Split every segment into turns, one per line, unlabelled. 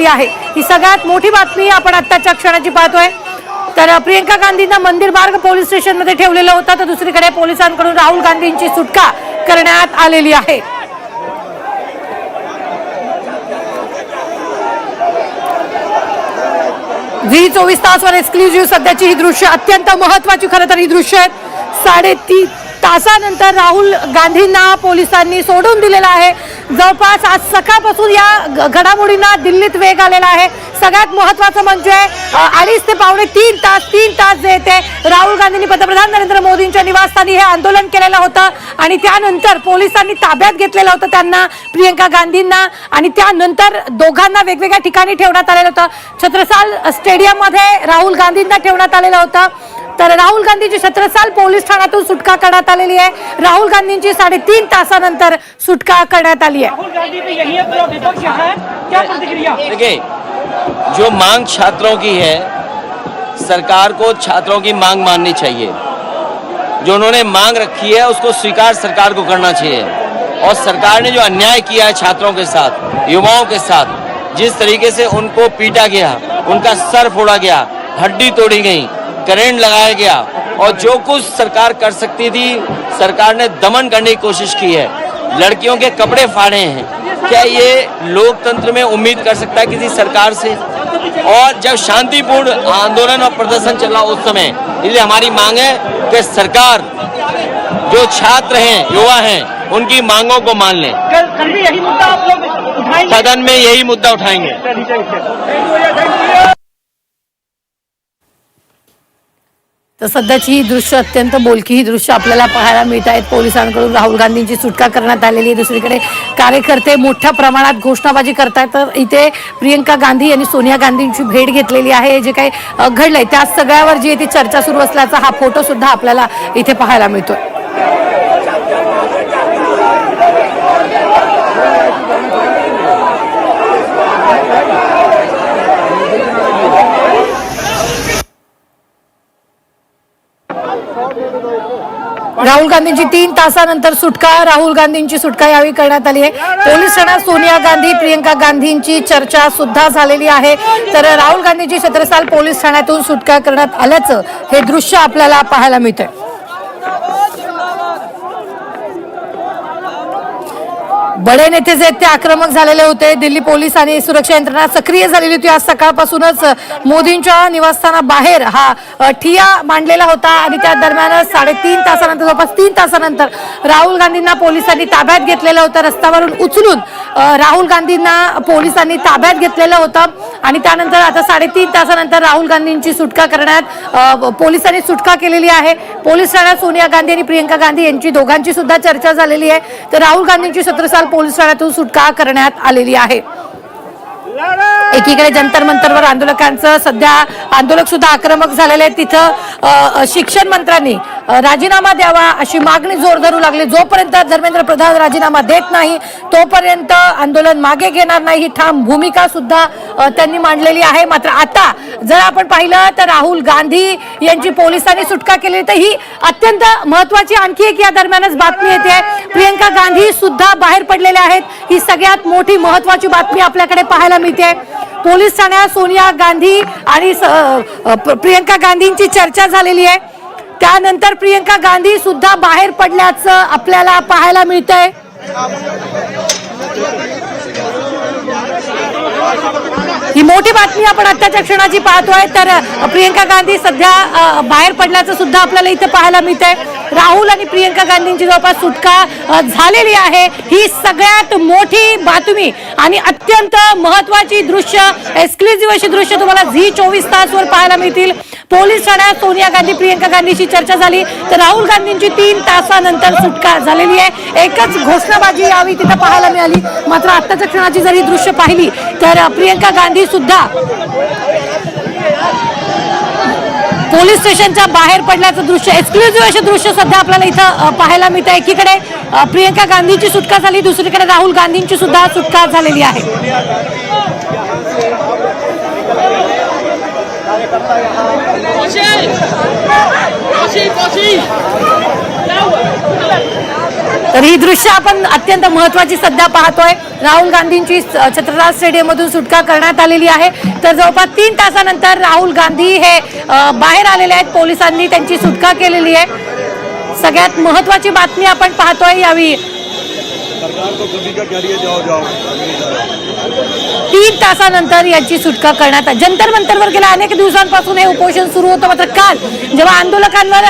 आलेली आहे। ही सगळ्यात मोठी बातमी आपण आत्ताच्या क्षणाची पाहतोय। तर प्रियंका गांधींना मंदिर मार्ग पोलीस स्टेशन मध्ये ठेवलेलं होतं, तर दुसरीकडे पोलिसांकडून राहुल गांधींची सुटका करण्यात आलेली आहे। झी 24 तासवर एक्सक्लुझिव्ह सध्याची ही दृश्य अत्यंत महत्त्वाची खरं तर ही दृश्य आहेत। 3.5 तासानंतर राहुल गांधींना पोलिसांनी सोडून दिलेला आहे। जवळपास आज सकाळपासून या घडामोडींना दिल्लीत वेग आलेला आहे। सगळ्यात महत्त्वाचं म्हणजे 2.5 ते पावणे 3 तास जे ते राहुल गांधींनी पंतप्रधान नरेंद्र मोदींच्या निवासस्थानी हे आंदोलन केलेलं होतं आणि त्यानंतर पोलिसांनी ताब्यात घेतलेलं होतं त्यांना, प्रियंका गांधींना, आणि त्यानंतर दोघांना वेगवेगळ्या ठिकाणी ठेवण्यात आलेलं होतं। छत्रसाल स्टेडियम मध्ये राहुल गांधींना ठेवण्यात आलेलं होतं। तर राहुल गांधींची छत्रसाल पोलीस ठाण्यातून सुटका करण्यात आलेली आहे। राहुल गांधींची 3.5 तासानंतर सुटका करण्यात आली आहे।
देखिए, जो मांग छात्रों की है, सरकार को छात्रों की मांग माननी चाहिए। जो उन्होंने मांग रखी है उसको स्वीकार सरकार को करना चाहिए। और सरकार ने जो अन्याय किया है छात्रों के साथ, युवाओं के साथ, जिस तरीके से उनको पीटा गया, उनका सर फोड़ा गया, हड्डी तोड़ी गई, करंट लगाया गया, और जो कुछ सरकार कर सकती थी सरकार ने दमन करने की कोशिश की है। लड़कियों के कपड़े फाड़े हैं। क्या ये लोकतंत्र में उम्मीद कर सकता है किसी सरकार से? और जब शांतिपूर्ण आंदोलन और प्रदर्शन चला उस समय, इसलिए हमारी मांग है कि सरकार जो छात्र हैं, युवा हैं, उनकी मांगों को मान लें।
कल भी यही मुद्दा आप लोग उठाएंगे?
सदन में यही मुद्दा उठाएंगे।
तर सध्याची ही दृश्य अत्यंत बोलकी ही दृश्य आपल्याला पाहायला मिळत आहेत। पोलिसांकडून राहुल गांधींची सुटका करण्यात आलेली आहे। दुसरीकडे कार्यकर्ते मोठ्या प्रमाणात घोषणाबाजी करतायत। तर इथे प्रियंका गांधी यांनी सोनिया गांधींची भेट घेतलेली आहे। जे काही घडलंय त्या सगळ्यावर जी ती चर्चा सुरू असल्याचा हा फोटो सुद्धा आपल्याला इथे पाहायला मिळतोय। राहुल गांधींची 3 तासानंतर सुटका, राहुल गांधींची सुटका यावेळी करण्यात आली आहे। पोलीस ठाण्यात सोनिया गांधी, प्रियंका गांधींची चर्चा सुद्धा झालेली आहे। तर राहुल गांधींची छत्रसाल पोलीस ठाण्यातून सुटका करण्यात आल्याचं हे दृश्य आपल्याला पाहायला मिळतंय। बडे नेते जे ते आक्रमक झालेले होते। दिल्ली पोलीस आणि सुरक्षा यंत्रणा सक्रिय झालेली होती। आज सकाळपासूनच मोदींच्या निवासस्थानाबाहेर हा ठिय्या मांडलेला होता आणि त्या दरम्यान 3.5 तासानंतर, जवळपास 3 तासानंतर राहुल गांधींना पोलिसांनी ताब्यात घेतलेलं होतं। रस्त्यावरून उचलून राहुल गांधींना पोलिसांनी ताब्यात घेतलेलं होतं आणि त्यानंतर आता 3.5 तासानंतर राहुल गांधींची सुटका करण्यात पोलिसांनी सुटका केलेली आहे। पोलीस ठाण्यात सोनिया गांधी आणि प्रियंका गांधी यांची दोघांची सुद्धा चर्चा झालेली आहे। तर राहुल गांधींची छत्रसाल पोलीस ठाण्यातून सुटका करण्यात आलेली आहे। एकीकडे जंतर मंतरवर आंदोलकांचं सध्या आंदोलक सुद्धा आक्रमक झालेले आहेत। तिथं शिक्षण मंत्र्यांनी राजीनामा द्यावा अशी मागणी जोर धरू लागली। जोपर्यंत धर्मेंद्र प्रधान राजीनामा देत नाही तोपर्यंत आंदोलन मागे घेणार नाही ही ठाम भूमिका सुद्धा त्यांनी मांडलेली आहे। मात्र आता जर आपण पाहिलं तर राहुल गांधी यांची पोलिसांनी सुटका केली, तर ही अत्यंत महत्त्वाची आणखी एक या दरम्यानच बातमी येते। प्रियंका गांधी सुद्धा बाहेर पडलेल्या आहेत। ही सगळ्यात मोठी महत्त्वाची बातमी आपल्याकडे पाहायला मिळते। पोलीस ठाण्यात सोनिया गांधी आणि प्रियंका गांधींची चर्चा झालेली आहे। त्यानंतर प्रियंका गांधी सुद्धा बाहेर पडल्याचं आपल्याला पाहायला मिळतंय। ही मोठी बातमी आपण आत्ताच्या क्षणाची पाहतोय। तर प्रियंका गांधी सध्या बाहेर पडल्याचं सुद्धा आपल्याला इथे पाहायला मिळतंय। राहुल आणि प्रियंका गांधींची जवळपास सुटका झालेली आहे। ही सगळ्यात मोठी बातमी आणि अत्यंत महत्त्वाची दृश्य, एक्सक्लुझिव्ह अशी दृश्य तुम्हाला झी 24 तासवर पाहायला मिळतील। पोलीस ठाण्यात सोनिया गांधी, प्रियंका गांधीची चर्चा झाली, तर राहुल गांधींची 3 तासानंतर सुटका झालेली आहे। एकच घोषणाबाजी यावी तिथे पाहायला मिळाली। मात्र आत्ताच्या क्षणाची जर ही दृश्य पाहिली तर प्रियंका गांधी सुद्धा पोलीस स्टेशनच्या बाहेर पडल्याचं दृश्य, एक्सक्लुझिव्ह असे दृश्य सध्या आपल्याला इथं पाहायला मिळतं। एकीकडे प्रियंका गांधीची सुटका झाली, दुसरीकडे राहुल गांधींची सुद्धा सुटका झालेली आहे। तर ही दृश्य आपण अत्यंत महत्त्वाची सध्या पाहतोय. राहुल गांधींची छत्रराज स्टेडियम मधून सुटका करण्यात आलेली आहे. तर जवळपास 3 तासानंतर राहुल गांधी हे बाहेर आलेले आहेत. पोलिसांनी त्यांची सुटका केलेली आहे. सगळ्यात महत्त्वाची बातमी आपण पाहतोय यावेळी. 3 तासानंतर याची सुटका करण्यात आली. जंतर मंतरवर गेल्या अनेक दिवसांपासून हे उपोषण सुरू होतं. मात्र काल जेव्हा आंदोलकांवर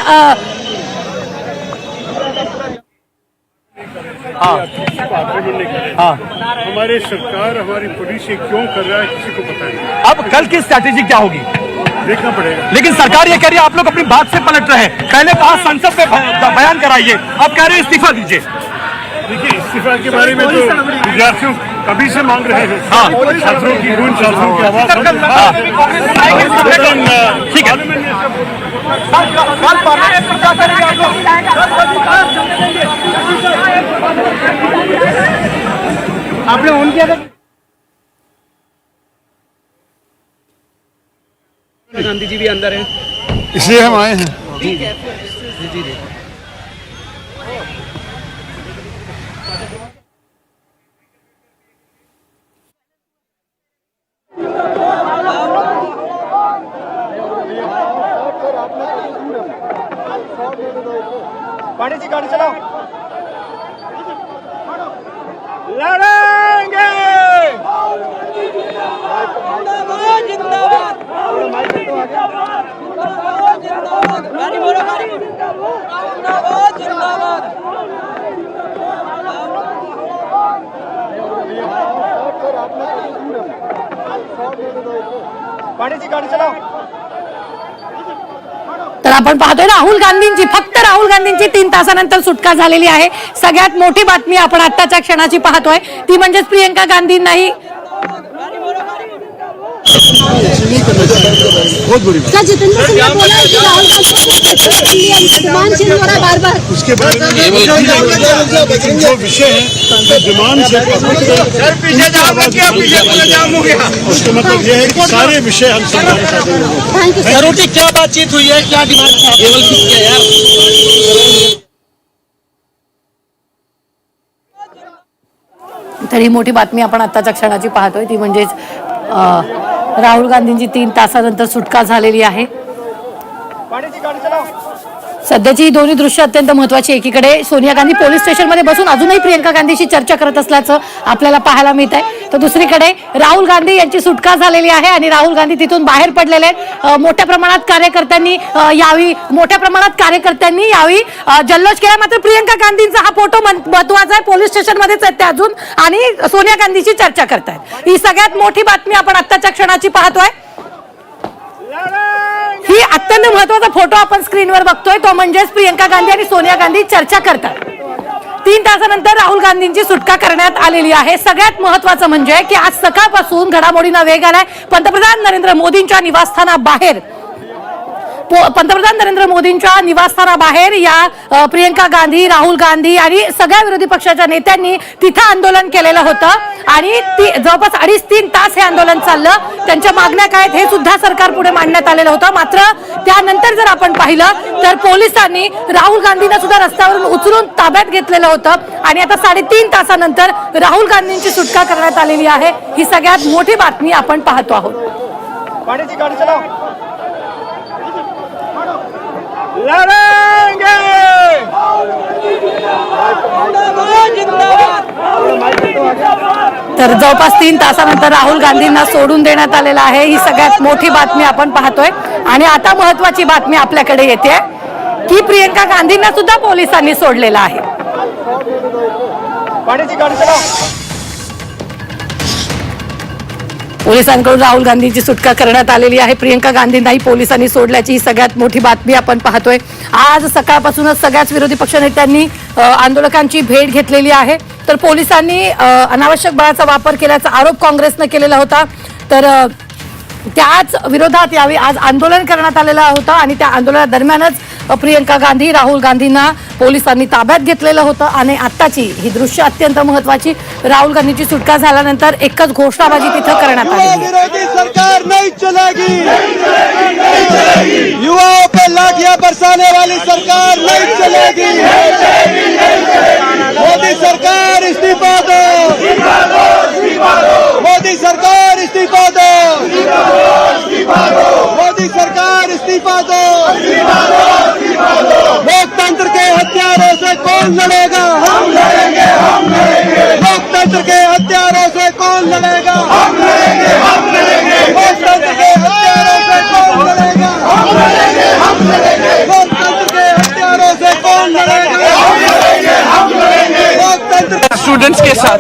हमारे सरकार हमारी पुलिस ये क्यों कर रहा है किसी को पता नहीं.
अब कल की स्ट्रैटेजी क्या होगी
देखना पड़ेगा.
लेकिन सरकार ये कह रही है आप लोग अपनी बात से पलट रहे हैं. पहले कहा संसद में बयान कराइए, अब कह रहे हैं इस्तीफा दीजिए.
देखिए इस्तीफा के बारे में तो विद्यार्थियों कभी से मांग रहे हैं.
हाँ.
छात्रों की गूंज छात्रों की आवाज
ठीक है.
आपने ऑन किया था. गांधी जी भी अंदर हैं.
इसलिए हम आए हैं.
पानी से गाड़ी चलाओ. लड़ेंगे. जिंदाबाद जिंदाबाद. गाड़ी बोलो गाड़ी. जिंदाबाद जिंदाबाद. पानी से गाड़ी चलाओ.
तर आपण पाहतोय राहुल गांधींची, फक्त राहुल गांधींची 3 तासानंतर सुटका झालेली आहे. सगळ्यात मोठी बातमी आपण आत्ताच्या क्षणाची पाहतोय ती म्हणजे प्रियंका गांधींनाही
बहुत बुरी बात.
जितेंद्र सिंह ने बोला है कि राहुल गांधी चेंज हो रहा है बार-बार.
उसके बारे में जो विषय है डिमांड से उसका मतलब यह है कि सारे विषय हम सरकार के साथ.
Thank you sir.
जरूरी क्या बातचीत हुई है, क्या डिमांड था? केवल किसके यार.
तर ही मोठी बातमी आपण आत्ताच्या क्षणाची पाहतोय ती म्हणजेच राहुल गांधींची 3 तासानंतर सुटका झालेली आहे.
पानी से गाड़ी चलाओ.
सध्याची ही दोन्ही दृश्य अत्यंत महत्त्वाची. एकीकडे सोनिया गांधी पोलीस स्टेशनमध्ये बसून अजूनही प्रियंका गांधीशी चर्चा करत असल्याचं आपल्याला पाहायला मिळत आहे. तर दुसरीकडे राहुल गांधी यांची सुटका झालेली आहे आणि राहुल गांधी तिथून बाहेर पडलेले आहेत. मोठ्या प्रमाणात कार्यकर्त्यांनी यावी जल्लोष केला. मात्र प्रियंका गांधींचा हा फोटो महत्त्वाचा आहे. पोलीस स्टेशनमध्येच आहेत ते अजून आणि सोनिया गांधीशी चर्चा करतायत. ही सगळ्यात मोठी बातमी आपण आत्ताच्या क्षणाची पाहतोय. ही अत्यंत महत्त्वाचा फोटो आपण स्क्रीनवर बघतोय तो म्हणजेच प्रियंका गांधी आणि सोनिया गांधी चर्चा करतात. 3 तासानंतर राहुल गांधींची सुटका करण्यात आलेली आहे. सगळ्यात महत्त्वाचं म्हणजे की आज सकाळपासून घडामोडींना वेग आलाय. पंतप्रधान नरेंद्र मोदींच्या निवासस्थानाबाहेर या प्रियंका गांधी, राहुल गांधी आणि सगळ्या विरोधी पक्षाच्या नेत्यांनी तिथं आंदोलन केलेलं होतं आणि जवळपास 2.5-3 तास हे आंदोलन चाललं. त्यांच्या मागण्या काय हे सुद्धा सरकार पुढे मांडण्यात आलेलं होतं. मात्र त्यानंतर जर आपण पाहिलं तर पोलिसांनी राहुल गांधींना सुद्धा रस्त्यावरून उचलून ताब्यात घेतलेलं होतं आणि आता 3.5 तासानंतर राहुल गांधींची सुटका करण्यात आलेली आहे. ही सगळ्यात मोठी बातमी आपण पाहतो आहोत.
पानी से गाड़ी चलाओ. लड़ेंगे.
तर जवळपास 3 तासानंतर राहुल गांधींना सोडून देण्यात आलेलं आहे. ही सगळ्यात मोठी बातमी आपण पाहतोय आणि आता महत्त्वाची बातमी आपल्याकडे येते की प्रियंका गांधींना सुद्धा पोलिसांनी सोडलेलं आहे.
पानी से गाड़ी चलाओ.
पोलिसांकडून राहुल गांधींची सुटका करण्यात आलेली आहे. प्रियंका गांधींनाही पोलिसांनी सोडल्याची ही सगळ्यात मोठी बातमी आपण पाहतोय. आज सकाळपासूनच सगळ्याच विरोधी पक्षनेत्यांनी आंदोलकांची भेट घेतलेली आहे. तर पोलिसांनी अनावश्यक बळाचा वापर केल्याचा आरोप काँग्रेसनं केलेला होता. तर त्याच विरोधात यावेळी आज आंदोलन करण्यात आलेलं होतं आणि त्या आंदोलनादरम्यानच प्रियंका गांधी, राहुल गांधींना पोलिसांनी ताब्यात घेतलेलं होतं. आणि आत्ताची ही दृश्य अत्यंत महत्त्वाची. राहुल गांधींची सुटका झाल्यानंतर एकच घोषणाबाजी तिथं करण्यात आली.
विरोधी सरकार नहीं चलेगी. युवाओं पे लाठियां बरसाने वाली सरकार नहीं चलेगी. कौन लड़ेगा? हम लड़ेंगे, हम लड़ेंगे। लोकतंत्र के हत्यारों से कौन लड़ेगा? हम लड़ेंगे, हम लड़ेंगे। लोकतंत्र के हत्यारों से कौन लड़ेगा? हम लड़ेंगे, हम लड़ेंगे। लोकतंत्र के हत्यारों से कौन लड़ेगा? हम लड़ेंगे, हम लड़ेंगे। लोकतंत्र
स्टूडेंट्स के साथ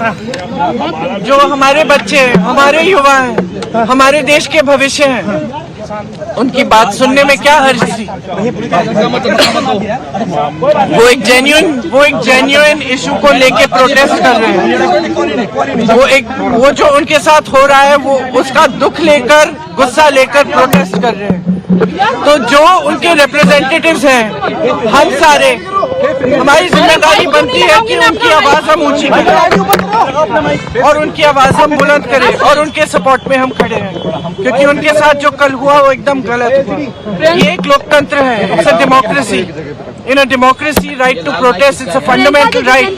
जो हमारे बच्चे हैं, हमारे युवा हैं, हमारे देश के भविष्य हैं, उनकी बात सुनने में क्या हर्ज थी? वो एक जेन्युइन इशू को लेके प्रोटेस्ट कर रहे हैं। वो जो उनके साथ हो रहा है वो उसका दुख लेकर, गुस्सा लेकर प्रोटेस्ट कर रहे हैं। तो जो उनके रिप्रेजेंटेटिव्स हैं, हम सारे, हमारी जिम्मेदारी बनती है कि उनकी आवाज हम ऊंची करें और उनकी आवाज हम बुलंद करें और उनके सपोर्ट में हम खड़े हैं, क्योंकि उनके साथ जो कल हुआ वो एकदम गलत हुआ। ये एक लोकतंत्र है, it's a democracy. In a democracy, right to protest it's a fundamental right.